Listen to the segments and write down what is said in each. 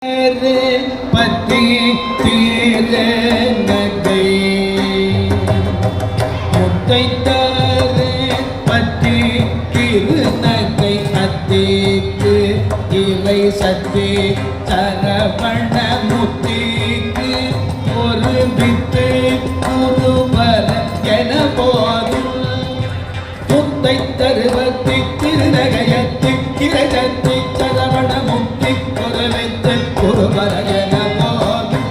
பத்தி தீர நகை முத்தை தார பத்தி திரு நகை அத்தேக்கு இவை சத்தே சரவண முத்திக்கு ஒரு வித்து குருவர என போதும் முத்தை தருவத்தி திருநகையத்தி கிரகத்தி சரவண முத்தி ஒரு வித்து குருவர என போதும்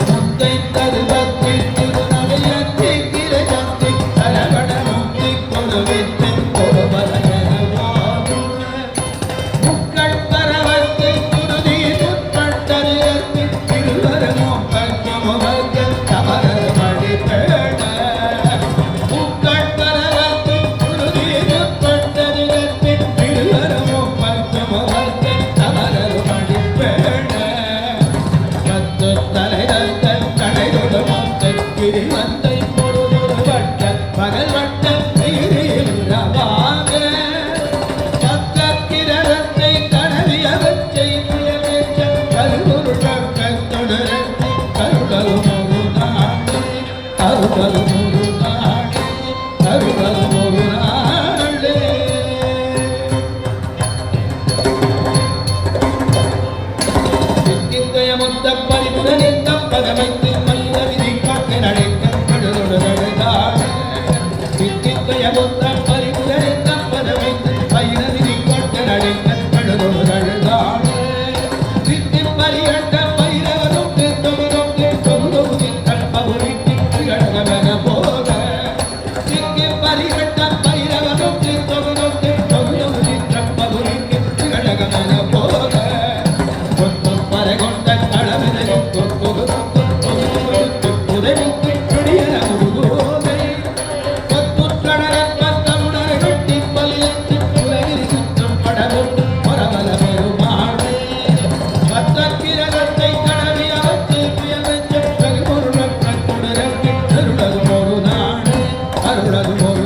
முத்தை தருவத்தி திருநகையத்தி கிரகத்தி சரவண முத்தி ஒரு வித்து குருவர என போதும் முக்கள் பரவத்தி குருதி முற்பட்டறியத்தி திருவரமோ பஞ்சமுவர்கள் தவறு படிப்பேட பகல் வட்ட பக்கத்திரத்தை கடலியவற்றை கருகுரு கருடலும் ஒரு நாடு கருடலும் ஒரு நாடு கருடலும் ஒரு நாடு இன்றைய மொத்த பரிமுடன் பதமைத்து மல்ல விதி காட்டு நடைக்க முத்த பரிமுடன் பதமைத்து பயிர விதி காட்டு நடைக்க கழுதொழுதாடு விட்டு பரிகட்ட பயிரவனுக்கு தொகுதொங்கு தொகுதொகுதி கற்பகுரிக்கு கழகமென போக விட்டு பரிகட்ட பயிரவனுக்கு தொகுதொங்கு தொகுதொகுதி கற்பகுரிக்கு கழகமென போக கொத்து பரகொண்ட களமென கொத்து உதவிக்கு குடியர முருகோதை கொத்துற்றடர பத்தமுடர கட்டி பலியத்து உலகில் சுற்றம் படமுட்டு பரவல பெருமாடு பத்தக்கிரகத்தை கடவி அவற்றை புயவெஞ்ச வெகுபொருளற்ற தொடரக்கு அருளது ஒரு நாடு அருளது ஒரு